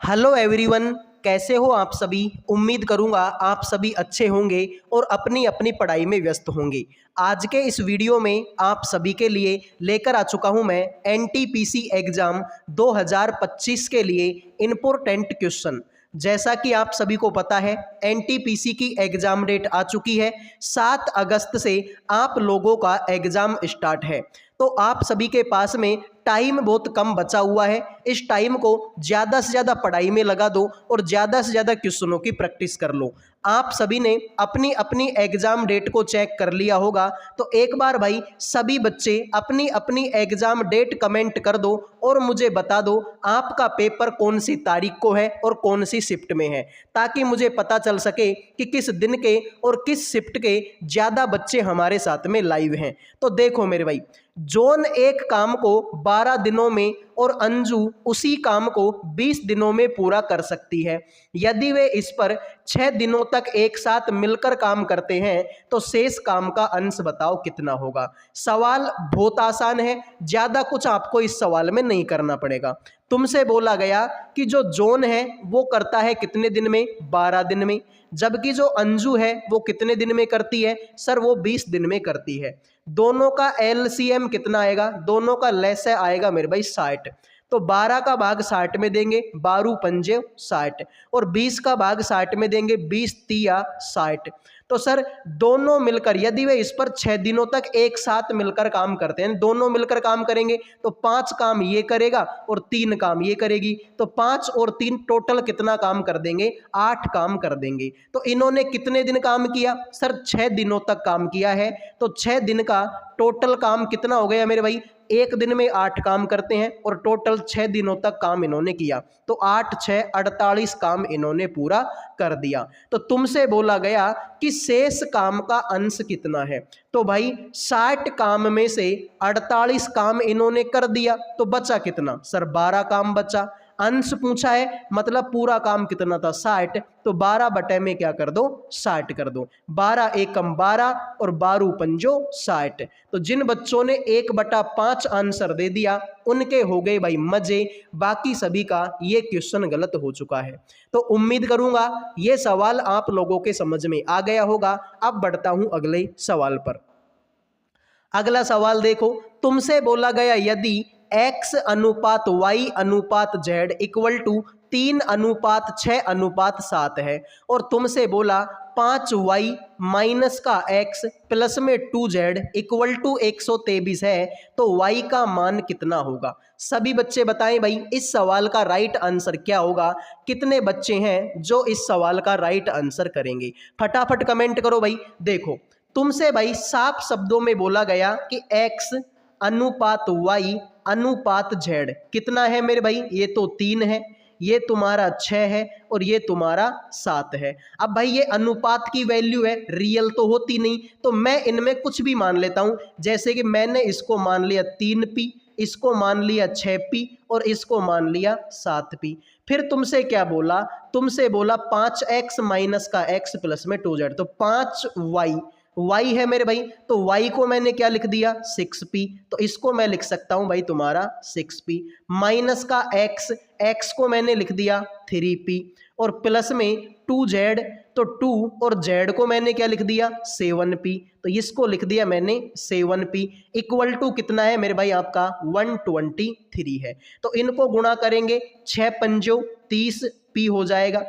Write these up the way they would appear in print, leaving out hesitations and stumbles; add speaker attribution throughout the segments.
Speaker 1: Hello everyone, कैसे हो आप सभी। उम्मीद करूंगा आप सभी अच्छे होंगे और अपनी अपनी पढ़ाई में व्यस्त होंगे। आज के इस वीडियो में आप सभी के लिए लेकर आ चुका हूं मैं एनटीपीसी एग्ज़ाम 2025 के लिए इम्पोर्टेंट क्वेश्चन। जैसा कि आप सभी को पता है एनटीपीसी की एग्ज़ाम डेट आ चुकी है। 7 अगस्त से आप लोगों का एग्ज़ाम स्टार्ट है, तो आप सभी के पास में टाइम बहुत कम बचा हुआ है। इस टाइम को ज़्यादा से ज़्यादा पढ़ाई में लगा दो और ज़्यादा से ज़्यादा क्वेश्चनों की प्रैक्टिस कर लो। आप सभी ने अपनी अपनी एग्ज़ाम डेट को चेक कर लिया होगा, तो एक बार भाई सभी बच्चे अपनी अपनी एग्ज़ाम डेट कमेंट कर दो और मुझे बता दो आपका पेपर कौन सी तारीख को है और कौन सी शिफ्ट में है, ताकि मुझे पता चल सके कि किस दिन के और किस शिफ्ट के ज़्यादा बच्चे हमारे साथ में लाइव हैं। तो देखो मेरे भाई, जॉन एक काम को 12 दिनों में और अंजू उसी काम को 20 दिनों में पूरा कर सकती है। यदि वे इस पर 6 दिनों तक एक साथ मिलकर काम करते हैं तो शेष काम का अंश बताओ कितना होगा। सवाल बहुत आसान है, ज़्यादा कुछ आपको इस सवाल में नहीं करना पड़ेगा। तुमसे बोला गया कि जो जॉन है वो करता है कितने दिन में, 12 दिन में, जबकि जो अंजू है वो कितने दिन में करती है, सर वो 20 दिन में करती है। दोनों का एलसीएम कितना आएगा, दोनों का लैसे आएगा मेरे भाई 60। तो 12 का भाग 60 में देंगे, 12 पंजे 60, और 20 का भाग 60 में देंगे, 20 तिया 60। तो सर दोनों मिलकर यदि वे इस पर 6 दिनों तक एक साथ मिलकर काम करते हैं, दोनों मिलकर काम करेंगे तो 5 काम ये करेगा और 3 काम ये करेगी, तो 5 और 3 टोटल कितना काम कर देंगे, 8 काम कर देंगे। तो इन्होंने कितने दिन काम किया, सर 6 दिनों तक काम किया है। तो 6 दिन का टोटल काम कितना हो गया मेरे भाई, एक दिन में 8 काम करते हैं और टोटल 6 दिनों तक काम इन्होंने किया, तो 8 6 48 काम इन्होंने पूरा कर दिया। तो तुमसे बोला गया कि शेष काम का अंश कितना है, तो भाई 60 काम में से 48 काम इन्होंने कर दिया, तो बचा कितना, सर 12 काम बचा। अंश पूछा है मतलब पूरा काम कितना था, 60, तो 12 बटे में क्या कर दो, 60 कर दो। 12 एकम 12 और 12 पंजो 60। तो जिन बच्चों ने 1/5 आंसर दे दिया उनके हो गए भाई मजे, बाकी सभी का ये क्वेश्चन गलत हो चुका है। तो उम्मीद करूंगा ये सवाल आप लोगों के समझ में आ गया होगा। अब बढ़ता हूं अगले सवाल पर। अगला सवाल देखो, तुमसे बोला गया यदि x अनुपात y अनुपात z इक्वल टू 3:6:7 है और तुमसे बोला 5y माइनस का x प्लस में 2z इक्वल टू 123 है, तो y का मान कितना होगा। सभी बच्चे बताएं भाई इस सवाल का राइट आंसर क्या होगा। कितने बच्चे हैं जो इस सवाल का राइट आंसर करेंगे, फटाफट कमेंट करो भाई। देखो तुमसे भाई साफ शब्दों में बोला गया कि x अनुपात y अनुपात z कितना है मेरे भाई, ये तो 3 है, ये तुम्हारा 6 है और ये तुम्हारा 7 है। अब भाई ये अनुपात की वैल्यू है, रियल तो होती नहीं, तो मैं इनमें कुछ भी मान लेता हूं। जैसे कि मैंने इसको मान लिया 3p, इसको मान लिया 6p और इसको मान लिया 7p। फिर तुमसे क्या बोला, तुमसे बोला 5x माइनस का x प्लस में 2z, तो 5y y है मेरे भाई, तो y को मैंने क्या लिख दिया 6p, तो इसको मैं लिख सकता हूं भाई तुम्हारा 6p माइनस का x को मैंने लिख दिया 3p और प्लस में 2z, तो 2 और z को मैंने क्या लिख दिया 7p, तो इसको लिख दिया मैंने 7p इक्वल टू कितना है मेरे भाई आपका 123 है। तो इनको गुणा करेंगे 6 पंजो 30p हो जाएगा,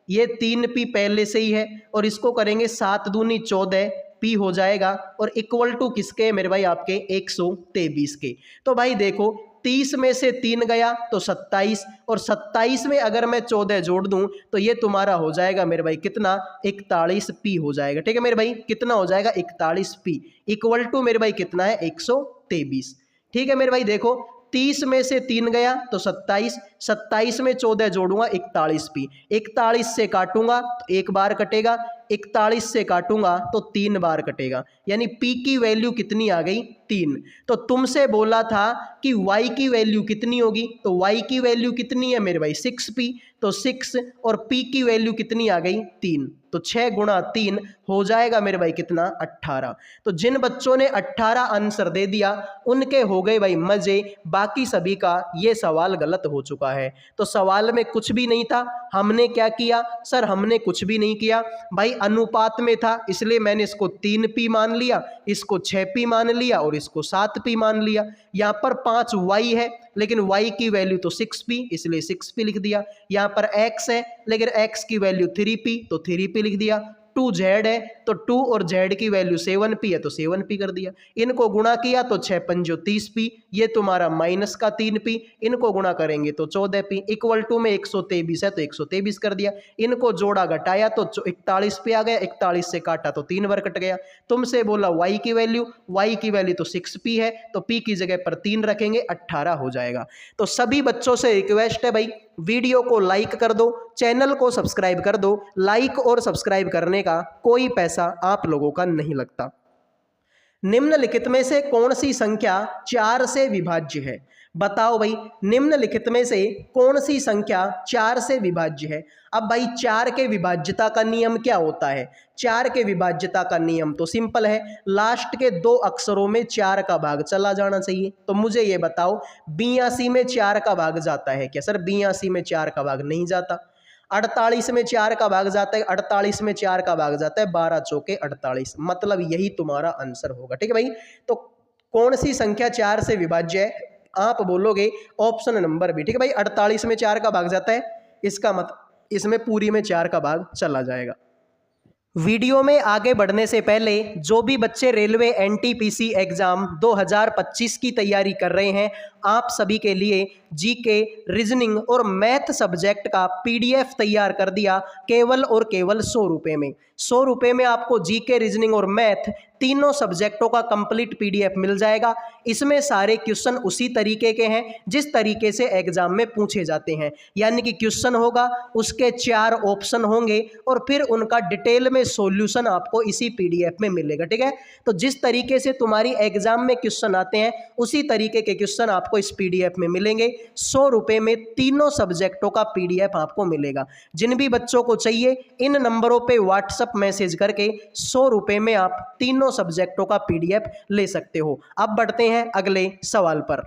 Speaker 1: ये 3p पहले से ही है, और इसको करेंगे 7 दूनी 14p हो जाएगा, और इक्वल टू किसके मेरे भाई आपके 123 के। तो भाई देखो 30 में से 3 गया तो 27, और 27 में अगर मैं 14 जोड़ दूं तो ये तुम्हारा हो जाएगा मेरे भाई कितना 41p हो जाएगा। ठीक है मेरे भाई, कितना हो जाएगा 41p इक्वल टू मेरे भाई कितना है 123। ठीक है मेरे भाई, देखो 30 में से 3 गया तो 27, 27 में 14 जोड़ूंगा 41p, 41 से काटूंगा तो एक बार कटेगा, 41 से काटूंगा तो 3 बार कटेगा, यानी p की वैल्यू कितनी आ गई 3। तो तुमसे बोला था कि y की वैल्यू कितनी होगी, तो y की वैल्यू कितनी है मेरे भाई 6p, तो 6 और p की वैल्यू कितनी आ गई 3, तो 6 गुणा 3 हो जाएगा मेरे भाई कितना 18। तो जिन बच्चों ने 18 आंसर दे दिया उनके हो गए भाई मजे, बाकी सभी का ये सवाल गलत हो चुका है। हुआ है। तो सवाल में कुछ भी नहीं था, हमने क्या किया सर, हमने कुछ भी नहीं किया भाई, अनुपात में था इसलिए मैंने इसको 3p मान लिया, इसको 6p मान लिया और इसको 7p मान लिया। यहाँ पर 5y है लेकिन y की वैल्यू तो 6p इसलिए 6p लिख दिया। यहाँ पर x है लेकिन x की वैल्यू 3p तो 3p लिख दिया। 2z है तो 2 और z की वैल्यू 7p है तो 7p कर दिया। इनको गुणा किया तो 6 पंजो 30p, ये तुम्हारा माइनस का 3p, इनको गुणा करेंगे तो 14p, इक्वल टू में 123 है तो 123 कर दिया। इनको जोड़ा घटाया तो 41 पे आ गया, 41 से काटा तो 3 बार कट गया। तुमसे बोला y की वैल्यू तो 6p है तो p की जगह पर 3 रखेंगे, 18 हो जाएगा। तो सभी बच्चों से रिक्वेस्ट है भाई, वीडियो को लाइक कर दो, चैनल को सब्सक्राइब कर दो। लाइक और सब्सक्राइब करने का कोई पैसा आप लोगों का नहीं लगता। निम्नलिखित में से कौन सी संख्या 4 से विभाज्य है? बताओ भाई, निम्नलिखित में से कौन सी संख्या 4 से विभाज्य है? अब भाई 4 के विभाज्यता का नियम क्या होता है? 4 के विभाज्यता का नियम तो सिंपल है, लास्ट के 2 अक्षरों में 4 का भाग चला जाना चाहिए। तो मुझे ये बताओ 82 में 4 का भाग जाता है क्या? सर 82 में 4 का भाग नहीं जाता। 48 में 4 का भाग जाता है, 48 में 4 का भाग जाता है, 12 चौके 48, मतलब यही तुम्हारा आंसर होगा। ठीक है भाई, तो कौन सी संख्या 4 से विभाज्य है? आप बोलोगे ऑप्शन नंबर बी। ठीक है भाई, 48 में 4 का भाग जाता है, इसका मतलब इसमें पूरी में 4 का भाग चला जाएगा। वीडियो में आगे बढ़ने से पहले जो भी बच्चे रेलवे एनटीपीसी एग्जाम 2025 की तैयारी कर रहे हैं, आप सभी के लिए जीके, रीजनिंग और मैथ सब्जेक्ट का पीडीएफ तैयार कर दिया केवल और केवल 100 रुपये में। 100 रुपये में आपको जीके, रीजनिंग और मैथ तीनों सब्जेक्टों का कंप्लीट पीडीएफ मिल जाएगा। इसमें सारे क्वेश्चन उसी तरीके के हैं जिस तरीके से एग्जाम में पूछे जाते हैं, यानी कि क्वेश्चन होगा, उसके 4 ऑप्शन होंगे और फिर उनका डिटेल में सॉल्यूशन आपको इसी पीडीएफ में मिलेगा। ठीक है, तो जिस तरीके से तुम्हारी एग्जाम में क्वेश्चन आते हैं उसी तरीके के क्वेश्चन आपको इस पीडीएफ में मिलेंगे। 100 रुपये में तीनों सब्जेक्टों का पीडीएफ आपको मिलेगा। जिन भी बच्चों को चाहिए इन नंबरों पे व्हाट्सएप मैसेज करके 100 रुपये में आप तीनों सब्जेक्टों का पीडीएफ ले सकते हो। अब बढ़ते हैं अगले सवाल पर।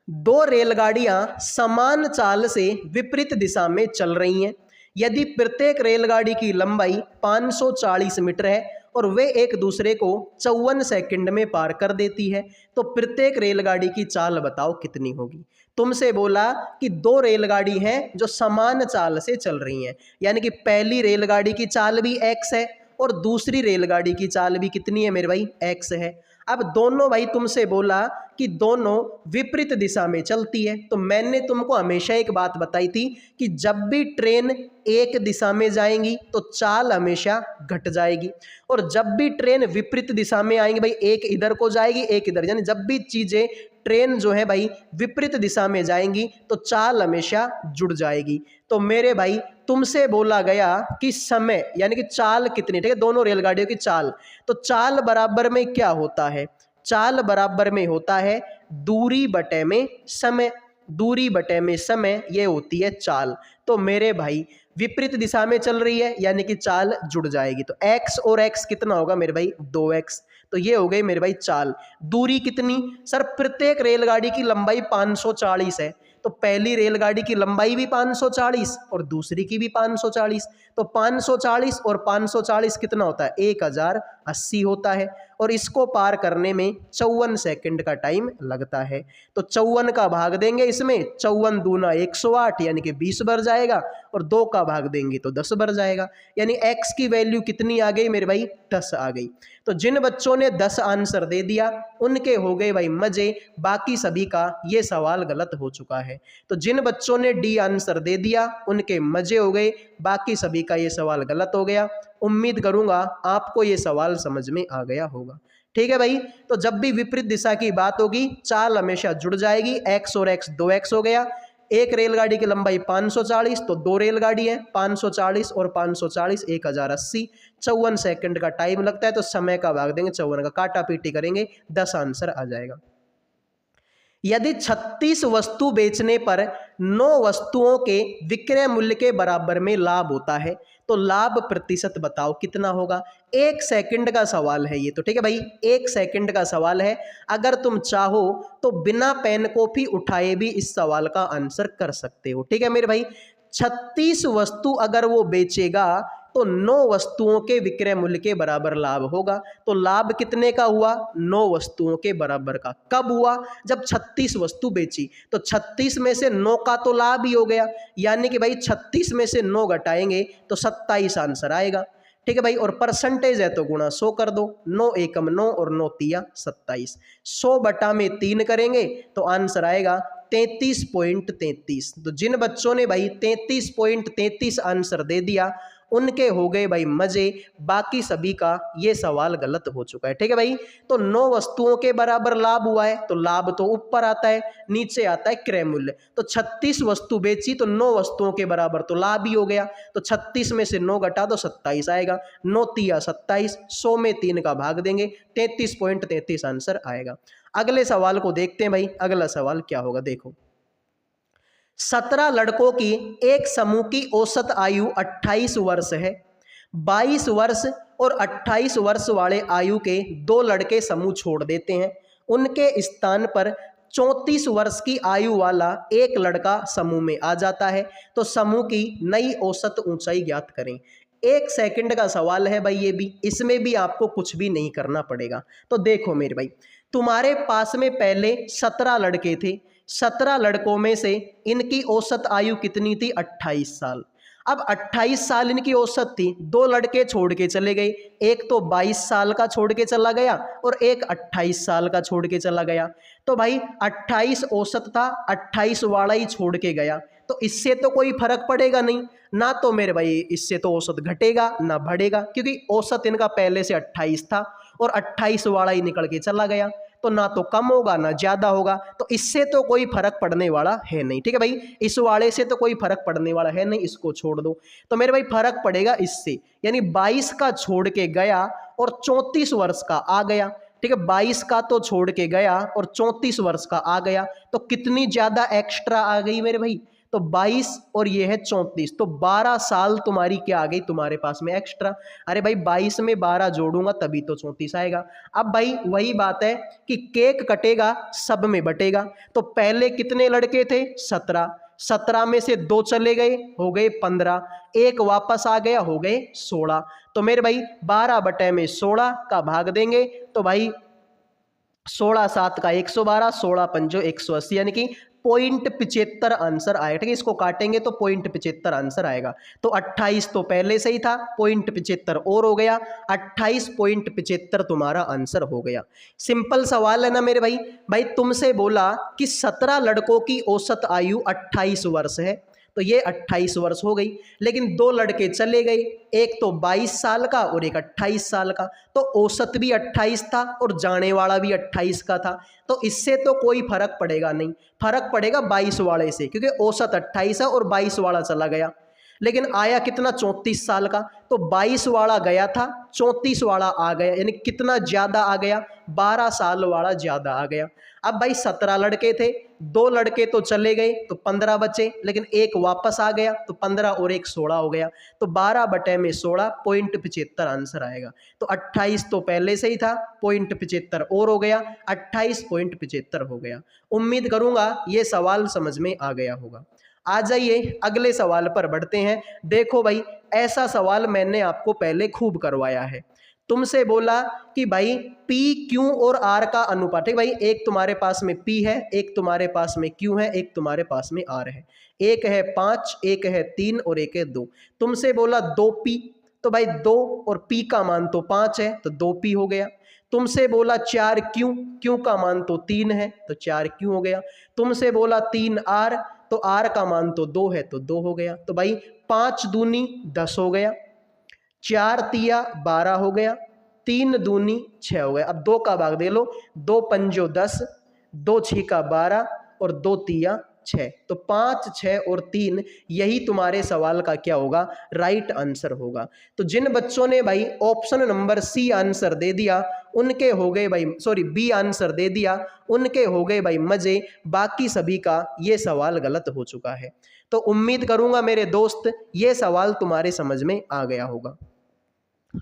Speaker 1: 2 रेलगाड़ियां समान चाल से विपरीत दिशा में चल रही हैं। यदि प्रत्येक रेलगाड़ी की लंबाई 540 मीटर है और वे एक दूसरे को 54 सेकंड में पार कर देती है, तो प्रत्येक रेलगाड़ी की चाल बताओ कितनी होगी। तुमसे बोला कि 2 रेलगाड़ी हैं जो समान चाल से चल रही हैं, यानी कि पहली रेलगाड़ी की चाल भी x है और दूसरी रेलगाड़ी की चाल भी कितनी है मेरे भाई, x है। अब दोनों भाई तुमसे बोला कि दोनों विपरीत दिशा में चलती है, तो मैंने तुमको हमेशा एक बात बताई थी कि जब भी ट्रेन एक दिशा में जाएंगी तो चाल हमेशा घट जाएगी, और जब भी ट्रेन विपरीत दिशा में आएंगी भाई, एक इधर को जाएगी एक इधर, यानी जब भी चीजें ट्रेन जो है भाई विपरीत दिशा में जाएंगी तो चाल हमेशा जुड़ जाएगी। तो मेरे भाई तुमसे बोला गया कि समय यानी कि चाल कितनी, ठीक है, दोनों रेलगाड़ियों की चाल, तो चाल बराबर में क्या होता है? चाल बराबर में होता है दूरी बटे में समय। दूरी बटे में समय ये होती है चाल। तो मेरे भाई विपरीत दिशा में चल रही है यानी कि चाल जुड़ जाएगी, तो x और x कितना होगा मेरे भाई, 2x। तो ये हो गई मेरे भाई चाल। दूरी कितनी? सर प्रत्येक रेलगाड़ी की लंबाई 540 है, तो पहली रेलगाड़ी की लंबाई भी 540 और दूसरी की भी 540, तो 540 और 540 कितना होता है, 1080 होता है, और इसको पार करने में 54 सेकंड का टाइम लगता है। तो 54 का भाग देंगे इसमें, 54 दूना 108 यानी कि 20 बढ़ जाएगा, और 2 का भाग देंगे तो 10 बढ़ जाएगा, यानी x की वैल्यू कितनी आ गई मेरे भाई, 10 आ गई। तो जिन बच्चों ने 10 आंसर दे दिया उनके हो गए भाई मजे, बाकी सभी का ये सवाल गलत हो चुका है। तो जिन बच्चों ने डी आंसर दे दिया उनके मजे हो गए, बाकी सभी का ये सवाल गलत हो गया। उम्मीद करूंगा आपको ये सवाल समझ में आ गया होगा। ठीक है भाई, तो जब भी विपरीत दिशा की बात होगी चाल हमेशा जुड़ जाएगी। x और x 2x हो गया। एक रेलगाड़ी की लंबाई 540, तो 2 रेलगाड़ी है, 540 और 540 1080, 54 सेकंड का टाइम लगता है, तो समय का भाग देंगे 54 का, काटा पीटी करेंगे 10 आंसर आ जाएगा। यदि 36 वस्तु बेचने पर 9 वस्तुओं के विक्रय मूल्य के बराबर में लाभ होता है तो लाभ प्रतिशत बताओ कितना होगा। 1 सेकंड का सवाल है ये तो, ठीक है भाई, 1 सेकंड का सवाल है। अगर तुम चाहो तो बिना पेन कॉपी उठाए भी इस सवाल का आंसर कर सकते हो, ठीक है मेरे भाई। 36 वस्तु अगर वो बेचेगा तो 9 वस्तुओं के विक्रय मूल्य के बराबर लाभ होगा। तो लाभ कितने का हुआ? 9 वस्तुओं के बराबर का। कब हुआ? जब 36 वस्तु बेची। तो 36 में से 9 का तो लाभ ही हो गया, यानी कि भाई 36 में से 9 घटाएंगे तो 27 आंसर आएगा, ठीक है भाई। और परसेंटेज है तो गुणा 100 कर दो, 9 एकम 9 और 9 तिया 27। 100 बटा में 3 करेंगे तो आंसर आएगा 33.33। तो जिन बच्चों ने भाई 33.33 आंसर दे दिया उनके हो गए भाई मजे, बाकी सभी का ये सवाल गलत हो चुका है, ठीक है भाई। तो 9 वस्तुओं के बराबर लाभ हुआ है तो लाभ तो ऊपर आता है, नीचे आता है क्रय मूल्य। तो 36 वस्तु बेची तो 9 वस्तुओं के बराबर तो लाभ ही हो गया। तो 36 में से 9 घटा दो 27 आएगा, 9 तिया 27, 100 में 3 का भाग देंगे, 33.33 आंसर आएगा। अगले सवाल को देखते हैं भाई। अगला सवाल क्या होगा देखो। 17 लड़कों की एक समूह की औसत आयु 28 वर्ष है। 22 वर्ष और 28 वर्ष वाले आयु के 2 लड़के समूह छोड़ देते हैं। उनके स्थान पर 34 वर्ष की आयु वाला एक लड़का समूह में आ जाता है। तो समूह की नई औसत ऊंचाई ज्ञात करें। 1 सेकंड का सवाल है भाई ये भी, इसमें भी आपको कुछ भी नहीं करना पड़ेगा। तो देखो मेरे भाई, तुम्हारे पास में पहले 17 लड़के थे। 17 लड़कों में से इनकी औसत आयु कितनी थी? 28 साल। अब 28 साल इनकी औसत थी, 2 लड़के छोड़ के चले गए। एक तो 22 साल का छोड़ के चला गया और एक 28 साल का छोड़ के चला गया। तो भाई 28 औसत था, 28 वाला ही छोड़ के गया। तो इससे तो कोई फर्क पड़ेगा नहीं ना, तो मेरे भाई इससे तो औसत घटेगा ना बढ़ेगा, क्योंकि औसत इनका पहले से 28 था और 28 वाला ही निकल के चला गया। तो ना तो कम होगा ना ज्यादा होगा, तो इससे तो कोई फर्क पड़ने वाला है नहीं, ठीक है भाई। इस वाले से तो कोई फर्क पड़ने वाला है नहीं, इसको छोड़ दो। तो मेरे भाई फर्क पड़ेगा इससे, यानी 22 का छोड़ के गया और 34 वर्ष का आ गया, ठीक है। 22 का तो छोड़ के गया और 34 वर्ष का आ गया, तो कितनी ज्यादा एक्स्ट्रा आ गई मेरे भाई? तो 22 और ये है 34, तो 12 साल तुम्हारी क्या आ गई तुम्हारे पास में एक्स्ट्रा। अरे भाई 22 में 12 जोड़ूंगा तभी तो 34 आएगा। अब भाई वही बात है कि केक कटेगा सब में बटेगा। तो पहले कितने लड़के थे? 17। 17 में से 2 चले गए, हो गए 15, एक वापस आ गया, हो गए 16। तो मेरे भाई 12 बटे में 16 का भाग देंगे तो भाई 16 7 का 112, 16 पंजो 180, यानी कि 0.75 आंसर आएगा, ठीक है। इसको काटेंगे तो 0.75 आंसर आएगा। तो 28 तो पहले से ही था, 0.75 और हो गया, 28.75 तुम्हारा आंसर हो गया। सिंपल सवाल है ना मेरे भाई। भाई तुमसे बोला कि 17 लड़कों की औसत आयु 28 वर्ष है, तो ये 28 वर्ष हो गई। लेकिन 2 लड़के चले गए, एक तो 22 साल का और एक 28 साल का, तो औसत भी 28 था और जाने वाला भी 28 का था। तो इससे तो कोई फर्क पड़ेगा नहीं, फर्क पड़ेगा 22 वाले से, क्योंकि औसत 28 है और 22 वाला चला गया। लेकिन आया कितना? 34 साल का। तो 22 वाला गया था, 34 वाला आ गया, यानी कितना ज्यादा आ गया? 12 साल वाला ज्यादा आ गया। अब भाई 17 लड़के थे, 2 लड़के तो चले गए तो 15 बचे, लेकिन एक वापस आ गया तो 15 और एक 16 हो गया। तो 12 बटे में 16, 0.75 आंसर आएगा। तो 28 तो पहले से ही था, 0.75 और हो गया, 28.75 हो गया। उम्मीद करूंगा ये सवाल समझ में आ गया होगा। आ जाइए अगले सवाल पर बढ़ते हैं। देखो भाई, ऐसा सवाल मैंने आपको पहले खूब करवाया है। तुमसे बोला कि भाई P, Q और R का अनुपात है। भाई एक तुम्हारे पास में P है, एक तुम्हारे पास में Q है, एक तुम्हारे पास में R है। एक है 5, एक है 3 और एक है 2। तुमसे बोला 2P, तो भाई 2 और P का मान तो 5 है तो 2P हो गया। तुमसे बोला 4Q, Q का मान तो 3 है तो 4Q हो गया। तुमसे बोला 3R, तो R का मान तो 2 है तो 2 हो गया। तो भाई 5 दूनी 10 हो गया, 4 तिया 12 हो गया, 3 दूनी 6 हो गया। अब 2 का भाग दे लो, 2 पंजो 10, 2 6 का 12 और 2 तिया 6। तो 5, 6 और 3 यही तुम्हारे सवाल का क्या होगा, राइट आंसर होगा। तो जिन बच्चों ने भाई ऑप्शन नंबर सी आंसर दे दिया उनके हो गए भाई, सॉरी बी आंसर दे दिया उनके हो गए भाई मजे, बाकी सभी का ये सवाल गलत हो चुका है। तो उम्मीद करूंगा मेरे दोस्त ये सवाल तुम्हारे समझ में आ गया होगा।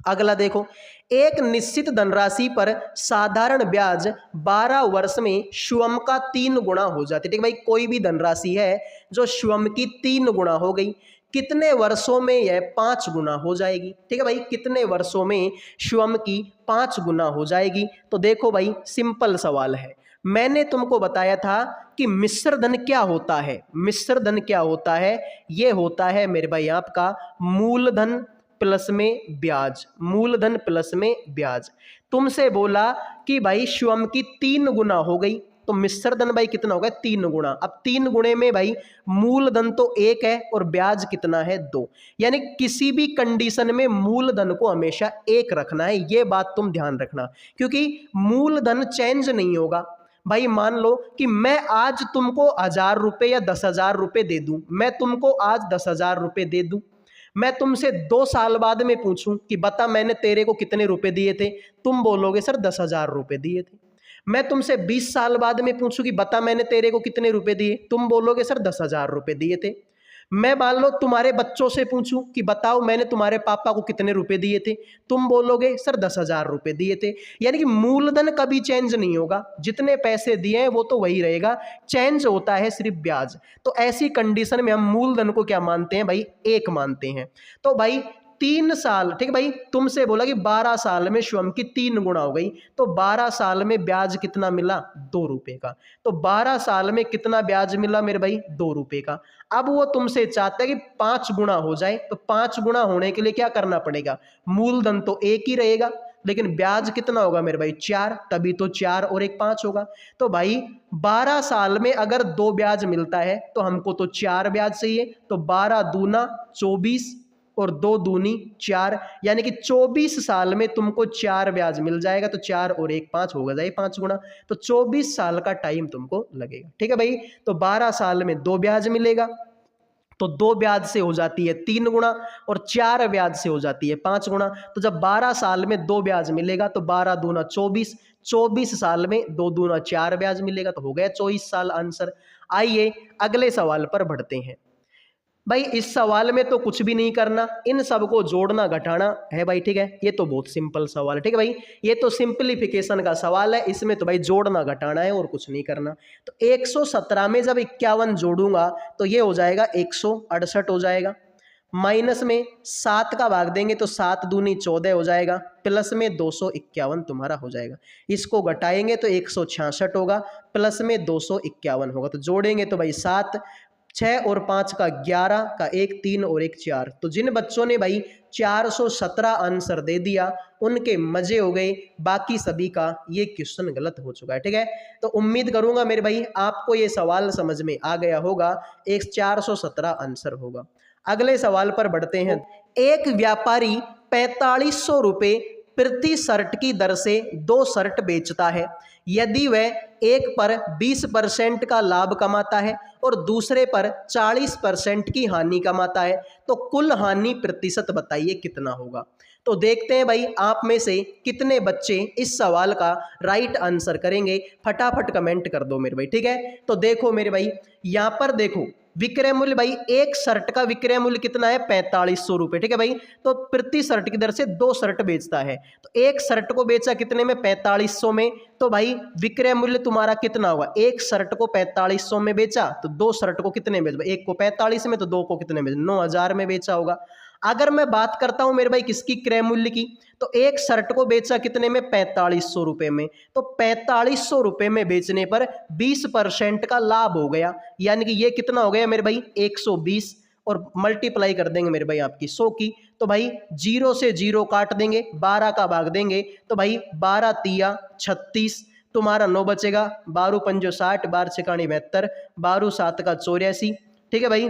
Speaker 1: अगला देखो, एक निश्चित धनराशि पर साधारण ब्याज 12 वर्ष में स्वयं का 3 गुना हो जाती है। ठीक है भाई, कोई भी धनराशि है जो स्वयं की 3 गुना हो गई, कितने वर्षों में यह 5 गुना हो जाएगी। ठीक है भाई, कितने वर्षों में स्वयं की 5 गुना हो जाएगी। तो देखो भाई, सिंपल सवाल है। मैंने तुमको बताया था कि मिश्र धन क्या होता है। मिश्र धन क्या होता है, यह होता है मेरे भाई आपका मूलधन प्लस में ब्याज, मूलधन प्लस में ब्याज। तुमसे बोला कि भाई स्वयं की 3 गुना हो गई, तो मिश्र धन भाई कितना होगा, 3 गुना। अब 3 गुणे में भाई मूलधन तो 1 है और ब्याज कितना है, 2। यानी किसी भी कंडीशन में मूलधन को हमेशा 1 रखना है, ये बात तुम ध्यान रखना, क्योंकि मूलधन चेंज नहीं होगा। भाई मान लो कि मैं आज तुमको 1000 रुपये या 10,000 रुपये दे दूं, मैं तुमको आज 10,000 रुपये दे दूं, मैं तुमसे 2 साल बाद में पूछूं कि बता मैंने तेरे को कितने रुपए दिए थे, तुम बोलोगे सर 10,000 रुपये दिए थे। मैं तुमसे 20 साल बाद में पूछूं कि बता मैंने तेरे को कितने रुपए दिए, तुम बोलोगे सर 10,000 रुपये दिए थे। मैं मान लो तुम्हारे बच्चों से पूछूं कि बताओ मैंने तुम्हारे पापा को कितने रुपए दिए थे, तुम बोलोगे सर 10,000 रुपये दिए थे। यानी कि मूलधन कभी चेंज नहीं होगा, जितने पैसे दिए हैं वो तो वही रहेगा, चेंज होता है सिर्फ ब्याज। तो ऐसी कंडीशन में हम मूलधन को क्या मानते हैं भाई, 1 मानते हैं। तो भाई 3 साल, ठीक है भाई, तुमसे बोला कि 12 साल में स्वयं की 3 गुना हो गई, तो 12 साल में ब्याज कितना मिला, 2 रुपए का। तो 12 साल में कितना ब्याज मिला मेरे भाई, 2 रुपए का। अब वो तुमसे चाहता है कि 5 गुना हो जाए, तो 5 गुना होने के लिए क्या करना पड़ेगा, मूलधन तो 1 ही रहेगा, लेकिन ब्याज कितना होगा मेरे भाई, 4, तभी तो 4 और 1 5 होगा। तो भाई 12 साल में अगर 2 ब्याज मिलता है तो हमको तो 4 ब्याज चाहिए, तो 12 दूना 24 और 2 दूनी 4, यानी कि 24 साल में तुमको 4 ब्याज मिल जाएगा। तो 4 और 1 5 होगा जाए 5 गुना, तो 24 साल का टाइम तुमको लगेगा। ठीक है भाई, तो 12 साल में 2 ब्याज मिलेगा, तो 2 ब्याज से हो जाती है 3 गुना और 4 ब्याज से हो जाती है 5 गुना। तो जब 12 साल में 2 ब्याज मिलेगा तो 12 दूना 24, 24 साल में 2 दूना 4 ब्याज मिलेगा, तो हो गया 24 साल आंसर। आइए अगले सवाल पर बढ़ते हैं। भाई इस सवाल में तो कुछ भी नहीं करना, इन सबको जोड़ना घटाना है भाई। ठीक है, ये तो बहुत सिंपल सवाल है। ठीक है भाई, ये तो सिंपलीफिकेशन का सवाल है, इसमें तो भाई जोड़ना घटाना है और कुछ नहीं करना। तो 117 में जब 51 जोड़ूंगा तो ये हो जाएगा 168 हो जाएगा। माइनस में 7 का भाग देंगे तो 7 दूनी 14 हो जाएगा, प्लस में 251 तुम्हारा हो जाएगा। इसको घटाएंगे तो 166 होगा, प्लस में 251 होगा। तो जोड़ेंगे तो भाई 7, 6 और 5 का 11 का 1 3 और 1 4। तो जिन बच्चों ने भाई 417 आंसर दे दिया उनके मजे हो गए, बाकी सभी का ये क्वेश्चन गलत हो चुका है। ठीक है, तो उम्मीद करूंगा मेरे भाई आपको ये सवाल समझ में आ गया होगा, एक 417 आंसर होगा। अगले सवाल पर बढ़ते हैं। एक व्यापारी 4500 रुपये प्रति शर्ट की दर से 2 शर्ट बेचता है। यदि वह एक पर 20% का लाभ कमाता है और दूसरे पर 40% की हानि कमाता है, तो कुल हानि प्रतिशत बताइए कितना होगा। तो देखते हैं भाई आप में से कितने बच्चे इस सवाल का राइट आंसर करेंगे, फटाफट कमेंट कर दो मेरे भाई। ठीक है, तो देखो मेरे भाई, यहाँ पर देखो विक्रय मूल्य भाई, एक शर्ट का विक्रय मूल्य कितना है, 4500 रुपये। ठीक है भाई, तो प्रति शर्ट की दर से 2 शर्ट बेचता है, तो एक शर्ट को बेचा कितने में, 4500 में। तो भाई विक्रय मूल्य तुम्हारा कितना होगा, एक शर्ट को 4500 में बेचा तो 2 शर्ट को कितने में बेचा, एक को 45 में तो 2 को कितने में, 9000 में बेचा होगा। अगर मैं बात करता हूं मेरे भाई किसकी, क्रय मूल्य की, तो एक शर्ट को बेचा कितने में, 4500 रुपये में। तो 4500 रुपये में बेचने पर 20% का लाभ हो गया, यानी कि ये कितना हो गया मेरे भाई, 120, और मल्टीप्लाई कर देंगे मेरे भाई आपकी 100 की। तो भाई 0 से 0 काट देंगे, 12 का भाग देंगे तो भाई 12 तिया 36, तुम्हारा 9 बचेगा, 12 पंजो 60, 12 छिकाणी 72, 12 7 का 84। ठीक है भाई,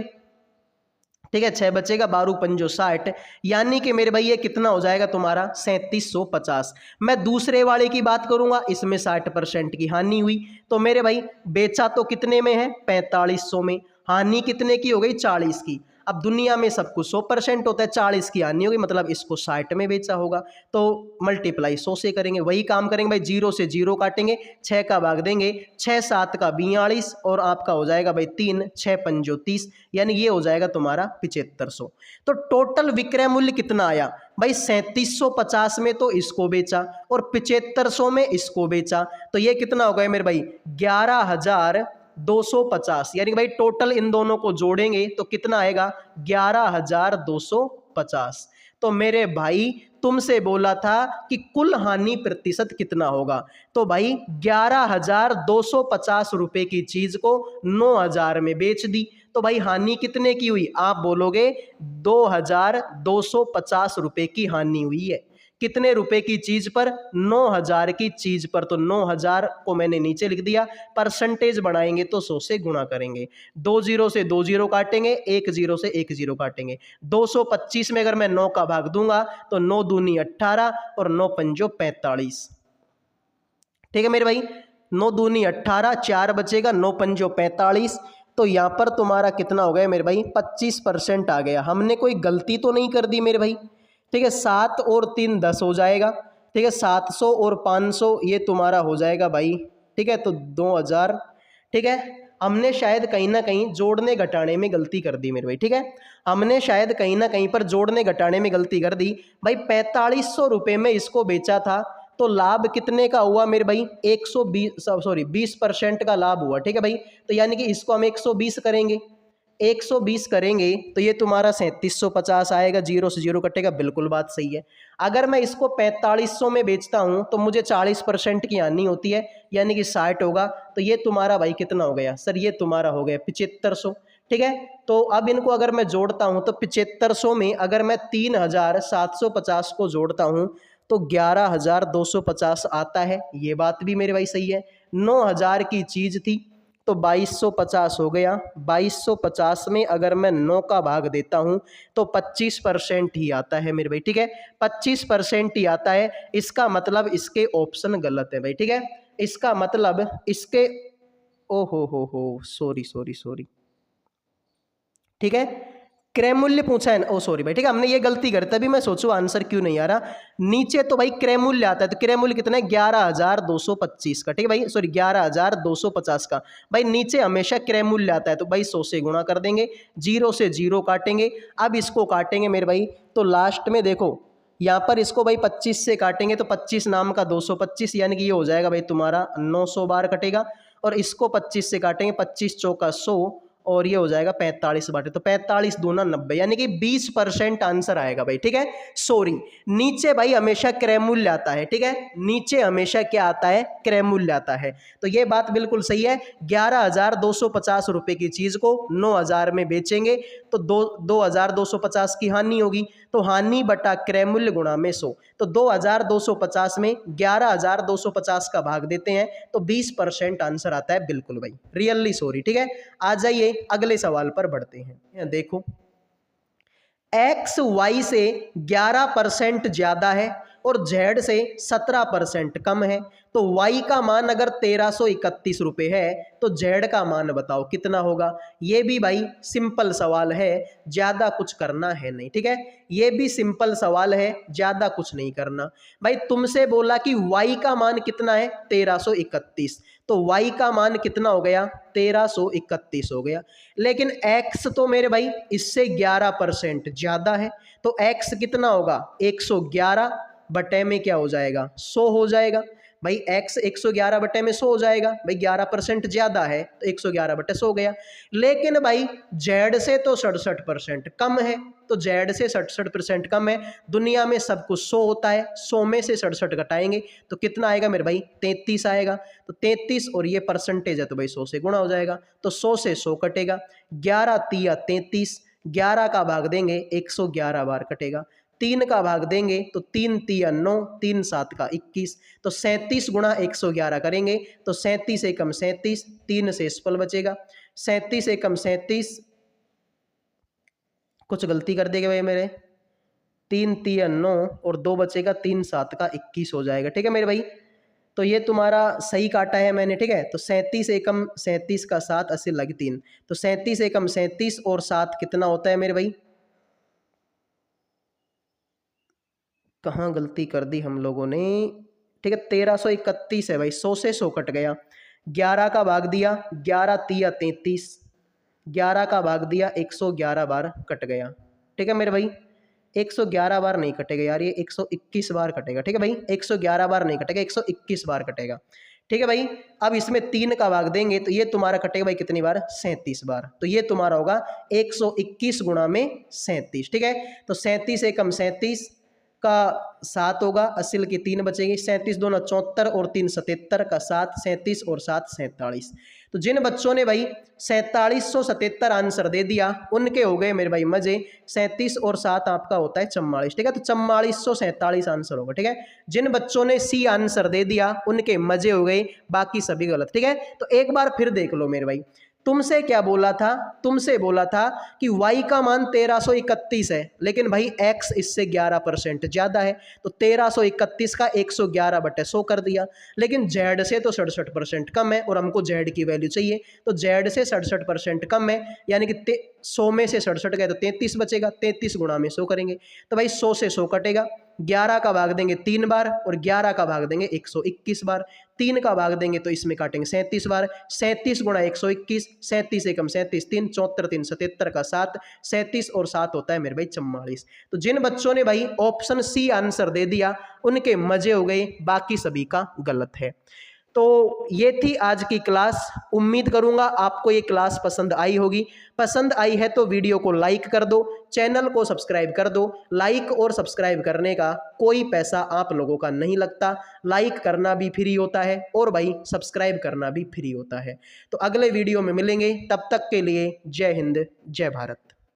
Speaker 1: ठीक है, 6 बचेगा, 12 पंजो 60, यानी कि मेरे भाई ये कितना हो जाएगा तुम्हारा 3750। मैं दूसरे वाले की बात करूंगा, इसमें 60% की हानि हुई, तो मेरे भाई बेचा तो कितने में है 4500 में, हानि कितने की हो गई 40 की। अब दुनिया में सब कुछ 100% होता है, 40 की हानि होगी, मतलब इसको 60 में बेचा होगा, तो मल्टीप्लाई 100 से करेंगे, वही काम करेंगे भाई, 0 से 0 काटेंगे, 6 का भाग देंगे, 6 7 का 42 और आपका हो जाएगा भाई 3 6 पंजो 30, यानी ये हो जाएगा तुम्हारा 7500। तो टोटल विक्रय मूल्य कितना आया भाई 3750 में तो इसको बेचा और 7500 में इसको बेचा, तो ये कितना हो गया मेरे भाई 11250, यानी भाई टोटल इन दोनों को जोड़ेंगे तो कितना आएगा 11250। तो मेरे भाई तुमसे बोला था कि कुल हानि प्रतिशत कितना होगा, तो भाई 11250 रुपए की चीज को 9000 में बेच दी, तो भाई हानि कितने की हुई, आप बोलोगे 2250 रुपए की हानि हुई है। कितने रुपए की चीज पर 9000 की चीज पर, तो 9000 को मैंने नीचे लिख दिया, परसेंटेज बढ़ाएंगे तो 100 से गुणा करेंगे, 2 जीरो से 2 जीरो काटेंगे, 1 जीरो से 1 जीरो काटेंगे, 225 में अगर मैं 9 का भाग दूंगा तो 9 दूनी 18 और 9 पंजो 45। ठीक है मेरे भाई, 9 दूनी 18, 4 बचेगा, 9 पंजो 45, तो यहां पर तुम्हारा कितना हो गया मेरे भाई 25% आ गया। हमने कोई गलती तो नहीं कर दी मेरे भाई, ठीक है, 7 और 3 10 हो जाएगा, ठीक है, 700 और 500 ये तुम्हारा हो जाएगा भाई, ठीक है, तो 2000, ठीक है। हमने शायद कहीं ना कहीं जोड़ने घटाने में गलती कर दी मेरे भाई, ठीक है, हमने शायद कहीं ना कहीं पर जोड़ने घटाने में गलती कर दी भाई। 4500 रुपये में इसको बेचा था, तो लाभ कितने का हुआ मेरे भाई 20% का लाभ हुआ, ठीक है भाई, तो यानी कि इसको हम 120 करेंगे, 120 करेंगे तो ये तुम्हारा 3750 आएगा, 0 से 0 कटेगा, बिल्कुल बात सही है। अगर मैं इसको 4500 में बेचता हूं तो मुझे 40% की हानि होती है, यानी कि 60 होगा, तो ये तुम्हारा भाई कितना हो गया सर, ये तुम्हारा हो गया 7500, ठीक है। तो अब इनको अगर मैं जोड़ता हूं तो 7500 में अगर मैं 3750 को जोड़ता हूं तो 11250 आता है, ये बात भी मेरे भाई सही है। 9000 की चीज थी तो 2250 हो गया, 2250 में अगर मैं 9 का भाग देता हूं तो 25% ही आता है मेरे भाई, ठीक है, 25% ही आता है। इसका मतलब इसके ऑप्शन गलत है भाई, ठीक है, इसका मतलब इसके, ओ हो सॉरी सॉरी सॉरी, ठीक है, क्रय मूल्य पूछा है, ओ सॉरी भाई, ठीक है, हमने ये गलती कर, तभी मैं सोचूं आंसर क्यों नहीं आ रहा। नीचे तो भाई क्रय मूल्य आता है, तो क्रय मूल्य कितना है 11225 का, ठीक है भाई, सॉरी 11250 का, भाई नीचे हमेशा क्रय मूल्य आता है, तो भाई 100 से गुणा कर देंगे, 0 से 0 काटेंगे। अब इसको काटेंगे मेरे भाई, तो लास्ट में देखो यहाँ पर इसको भाई 25 से काटेंगे तो 25 नाम का 225, यानी कि ये हो जाएगा भाई तुम्हारा 900 बार कटेगा, और इसको 25 से काटेंगे, 25 चौका 100 और ये हो जाएगा 45 बाटे, तो 45 दूना 90, यानी कि 20% आंसर आएगा भाई, ठीक है। सॉरी, नीचे भाई हमेशा क्रय मूल्य आता है, ठीक है, नीचे हमेशा क्या आता है क्रय मूल्य आता है, तो ये बात बिल्कुल सही है। 11250 रुपए की चीज को 9000 में बेचेंगे तो 2250 की हानि होगी, तो हानि बटा क्रय मूल्य गुणा में 100, तो 2250 में 11250 का भाग देते हैं तो 20% आंसर आता है, बिल्कुल भाई, रियली सॉरी, ठीक है। आ जाइए अगले सवाल पर बढ़ते हैं। देखो एक्स वाई से 11% ज्यादा है और जेड से 17% कम है, तो वाई का मान अगर 1331 रुपये है तो जेड का मान बताओ कितना होगा। ये भी भाई सिंपल सवाल है, ज्यादा कुछ करना है नहीं, ठीक है, ये भी सिंपल सवाल है, ज्यादा कुछ नहीं करना। भाई तुमसे बोला कि वाई का मान कितना है 1331, तो y का मान कितना हो गया 1331 हो गया, लेकिन x तो मेरे भाई इससे 11% ज्यादा है, तो x कितना होगा 111 बटे में क्या हो जाएगा 100 हो जाएगा। भाई x 111 बटे में 100 हो जाएगा, भाई 11% ज्यादा है तो 111 बटे 100 हो गया। लेकिन भाई z से तो 67% कम है, तो z से 67% कम है, दुनिया में सब कुछ 100 होता है, 100 में से 67 घटाएंगे तो कितना आएगा मेरे भाई 33 आएगा, तो 33 और ये परसेंटेज है तो भाई 100 से गुणा हो जाएगा, तो 100 से 100 कटेगा, 11 तिया 33, 11 का भाग देंगे 111 बार कटेगा, 3 का भाग देंगे तो 3 तिया 9, 3 7 का 21, तो 37 गुणा 111 करेंगे तो 37 एकम 37, 3 से स्पल बचेगा, 37 एकम 37 कुछ गलती कर देगा भाई मेरे, 3 3 9 और 2 बचेगा, 3 7 का 21 हो जाएगा। ठीक है मेरे भाई, तो ये तुम्हारा सही काटा है मैंने। ठीक है, तो 37 एकम 37 का 7 80 लगी 3, तो 37 एकम 37 और 7 कितना होता है मेरे भाई? कहाँ गलती कर दी हम लोगों ने? ठीक है, 1331 है भाई, 100 से 100 कट गया, 11 का भाग दिया, 11 तिया 33, 11 का भाग दिया, 111 बार कट गया। ठीक है मेरे भाई, 111 बार नहीं कटेगा यार, ये 121 बार कटेगा। ठीक है भाई, 111 बार नहीं कटेगा, 121 बार कटेगा। ठीक है भाई, अब इसमें 3 का भाग देंगे तो ये तुम्हारा कटेगा भाई कितनी बार? 37 बार। तो ये तुम्हारा होगा 121 गुणा में 37। ठीक है, तो 37 एकम 37 का 7 होगा, असिल की 3 बचेगी, 37 दूना 74 और 3 77 का 7, 37 और 7 47। तो जिन बच्चों ने भाई 4777 आंसर दे दिया उनके हो गए मेरे भाई मजे। 37 और 7 आपका होता है 44। ठीक है, तो 4447 आंसर होगा। ठीक है, जिन बच्चों ने सी आंसर दे दिया उनके मजे हो गए, बाकी सभी गलत। ठीक है, तो एक बार फिर देख लो मेरे भाई, तुमसे क्या बोला था? तुमसे बोला था कि y का मान 1331 है, लेकिन भाई x इससे 11% ज्यादा है, तो 1331 का 111/100 कर दिया। लेकिन z से तो 67% कम है और हमको z की वैल्यू चाहिए, तो z से 67% कम है, यानी कि 100 में से 67 गए तो 33 बचेगा, 33 गुणा में 100 करेंगे तो भाई 100 से 100 कटेगा, 11 का भाग देंगे 3 बार और 11 का भाग देंगे 121 बार, 3 का भाग देंगे तो इसमें काटेंगे 37 बार, 37 गुणा 121, 37 एकम 37 3 74 3 77 का 7, 37 और 7 होता है मेरे भाई 44। तो जिन बच्चों ने भाई ऑप्शन सी आंसर दे दिया उनके मजे हो गए, बाकी सभी का गलत है। तो ये थी आज की क्लास, उम्मीद करूंगा आपको ये क्लास पसंद आई होगी। पसंद आई है तो वीडियो को लाइक कर दो, चैनल को सब्सक्राइब कर दो। लाइक और सब्सक्राइब करने का कोई पैसा आप लोगों का नहीं लगता, लाइक करना भी फ्री होता है और भाई सब्सक्राइब करना भी फ्री होता है। तो अगले वीडियो में मिलेंगे, तब तक के लिए जय हिंद जय भारत।